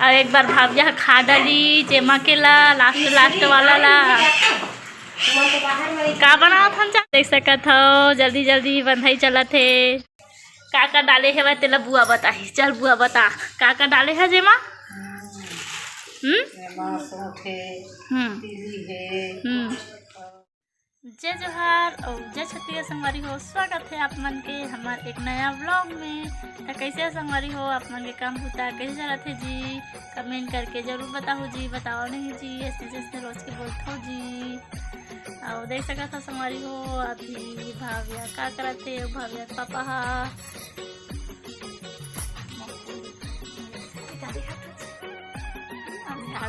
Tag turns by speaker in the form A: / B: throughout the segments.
A: और एक बार भाविया खा डाली जेमा के ला लास्ट वाला ला का बना था देख सकत हो। जल्दी जल्दी बंधाई चला थे। का डाले है वह तेला बुआ बताही। चल बुआ बता का डाले है जेमा। जय जोहार और जय छत्तीसगढ़ संगवारी हो। स्वागत है आप मन के हमारे एक नया व्लॉग में। तो कैसे संगवारी हो आप मन के काम होता कैसे चलत है जी, कमेंट करके जरूर बताओ जी। बताओ नहीं जी ऐसे जैसे रोज के बोलते हो जी। और देख सका था संगवारी हो अभी भाविया का करत थे। भाविया पापा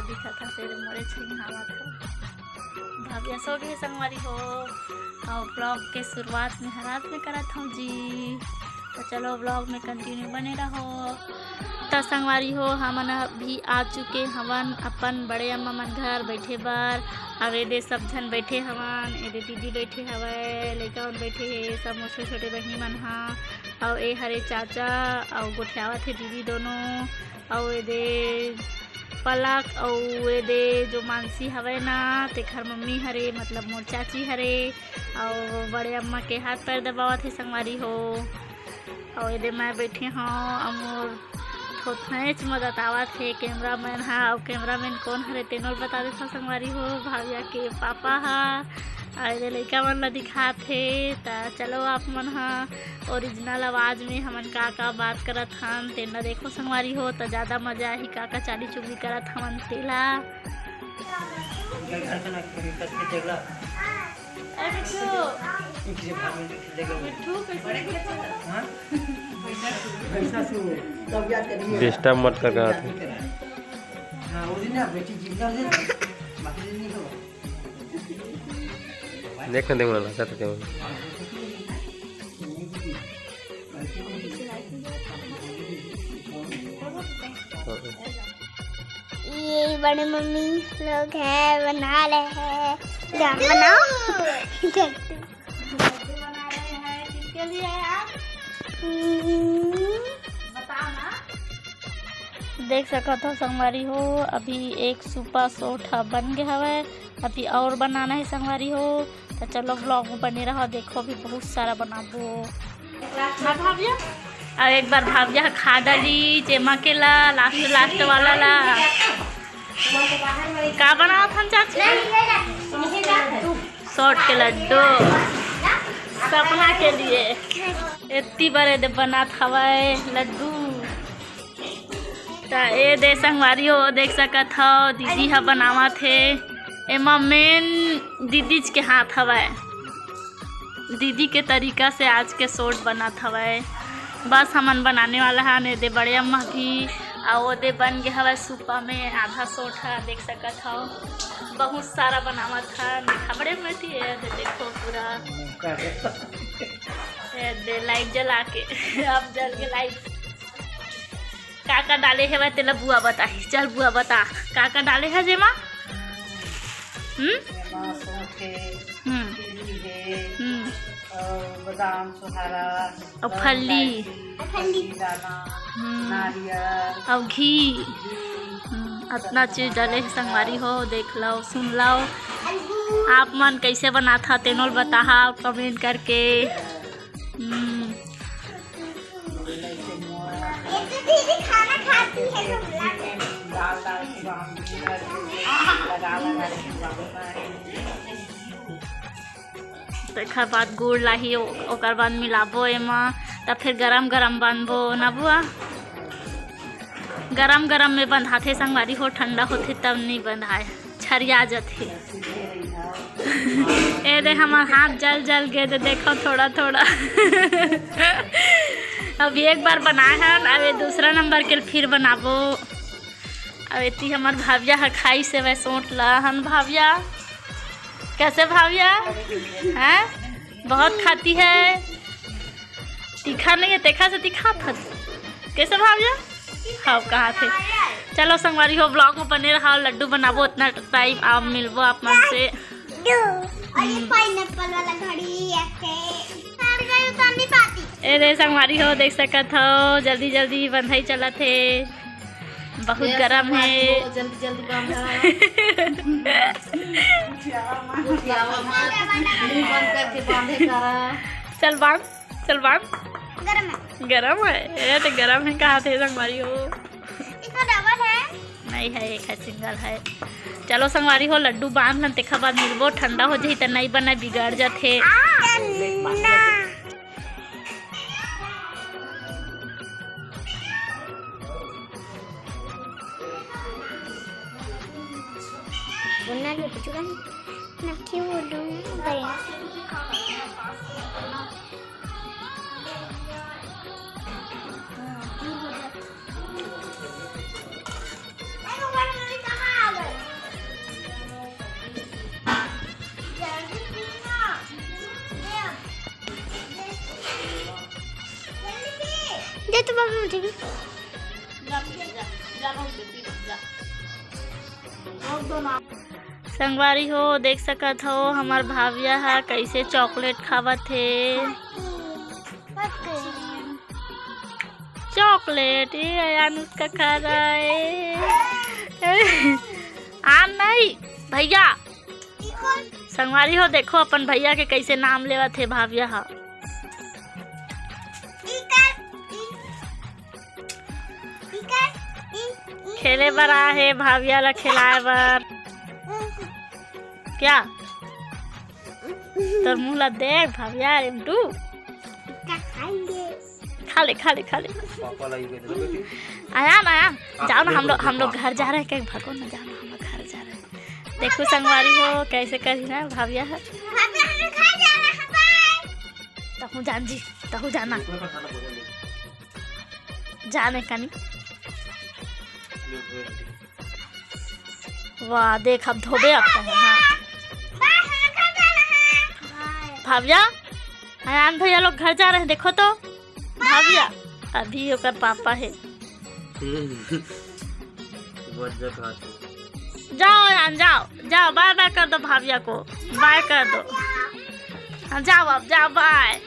A: दिखा था तेरे मोरे छिंगावा था। भाविया सो गई संगवारी हो और ब्लॉग के शुरुआत में रात में करत हूँ जी। तो चलो ब्लॉग में कंटिन्यू बने रहो। तो संगवारी हो हमन भी आ चुके हवन अपन बड़े अम्मा मन घर बैठे बार। और ये सब जन बैठे हवन, ये दीदी बैठे हवे, लड़का मन बैठे है, सब मोटे छोटे बहनी मन हा। और ये हरे चाचा और गोठियावत है दीदी दोनों। और ये दे पलक और ये दे जो मानसी हवे ना तेखर मम्मी हरे मतलब मोर चाची हरे। और बड़े अम्मा के हाथ पैर दबावत है संगवारी हो। और ये दे मैं बैठी हूँ और मोर थोथेच मदद आवत है कैमरा मैन हा। और कैमरा मैन कौन हरे तेनों बता देता संगवारी हो भाविया के पापा हा। और ये लड़का मन ला दिखात है। तो चलो आप मन हा ओरिजिनल आवाज़ में हमन का बात करत हन तेना देखो संगवारी हो। तो ज़्यादा मजा ही का चाली चुगली करत हमन तेला।
B: डिस्टर्ब मत कर रहा था। देखने दे वाला क्या तो
C: ये बड़े मम्मी लोग हैं बना रहे हैं। बनाओ
A: बना रहे हैं किसके लिए आप बताओ ना। देख सका था संगवारी हो अभी एक सुपर सोठा बन गया है। अभी और बनाना है संगवारी हो। तो चलो ब्लॉग में बने रहो देखो अभी बहुत सारा बनाबो ना भाविया। और एक बार भाविया खा डाली जेमा के ला लास्ट वाला ला का बना था चाची। शॉर्ट के लड्डू सपना के लिए इतनी बड़े दे बना हवाए लड्डू। तो ये दे संगवारी हो देख सकत हो दीदी हा बनावा थे। एमा मेन दीदी के हाथ हवाए। दीदी के तरीका से आज के शॉर्ट बना हवाए। बस हमन बनाने वाला है ने दे बड़े अम्मा भी और वो दे बन गया हवा सुपा में आधा शॉर्ट है देख सकत हो। बहुत सारा बनावा था खबड़े में थी देखो पूरा दे लाइट जला के अब जल के लाइट का डाले है वह तेला बुआ बताही। चल बुआ बता का डाले है जेमा।
D: बादाम सुहारा
A: और फली
D: नारियल
A: और घी इतना चीज डाले संगवारी हो। देख लो सुन लो आप मन कैसे बना था तेनोल बता कमेंट करके। तकर बाद गुड़ लाही ओकर बाद मिलाबो एमा। तब फिर गरम गरम बनबो ना बुआ। गरम गरम में बंधाथे संगवारी हो ठंडा होथे तब नहीं बंधाए छरिया जाथे। ए दे हमार हाथ जल जल गए दे देखो थोड़ा थोड़ा अभी एक बार बनाए हन अब दूसरा नंबर के फिर बनाबो। अब इतनी हमार भाविया है खाई से वह सोट ला हन भाविया। कैसे भाविया हैं बहुत खाती है। तीखा नहीं है तीखा से तीखा था कैसे भाविया खाओ कहाँ थे। चलो संगवारी हो ब्लॉग में बने रहा लड्डू बनाबो उतना टाइम आप मिलबो आप मन से। ए दे संगवारी हो देख सकत हो जल्दी जल्दी बंधाई चला थे। बहुत गरम है।
D: जल्दी जल्दी बांधा बंद करके बांधे करा।
A: चल बांध, चल बांध।
C: गरम है।
A: गरम है ये तो गरम है। कहाँ थे संगवारी हो?
C: इसका डबल है।
A: नहीं है, एक है, सिंगल है। चलो संगवारी हो लड्डू बांध लन तेखा बाद मिलबो। ठंडा हो जाही तो नहीं बना बिगाड़ जाते।
C: बोलना लो चुका ना क्यों बोलूं भाई। दे तो बाबू मुझे भी।
A: संगवारी हो देख सकत हो हमार भाविया है कैसे चॉकलेट खावत है। चॉकलेट ये अनुष्का खा रहा है। आम नहीं भैया। संगवारी हो देखो अपन भैया के कैसे नाम लेवत है भाविया हा। खेले बर आ है भाविया ला खिलाए बर। क्या तोर मुँह ला देख भाविया एमटू। खा ले खा ले खा ले। आया ना जाओ ना हम लोग घर जा रहे हैं। क्या भगो ना जाओ ना हम लोग घर जा रहे हैं। देखो संगवारी हो कैसे करी ना भाविया है। तहु जान जी तहु जाना जाने का नहीं। वाह देख अब धोबे आता है। हाँ भाविया आयान भैया लोग घर जा रहे हैं। देखो तो भाविया अभी ओकर पापा है। जाओ आयान जाओ जाओ बाय बाय कर दो भाविया को। बाय कर दो। हाँ जाओ अब जाओ बाय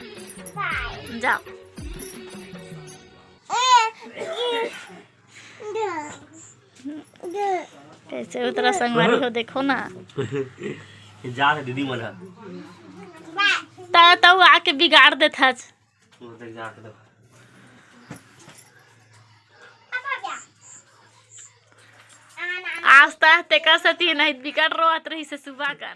A: जाओ। कैसे उतरा संगवारी हो देखो ना।
B: जा दीदी मना
A: तो आके बिगाड़ देता। आज तक तेकर सती नहीं बिगड़ रोत रही से सुबह कर।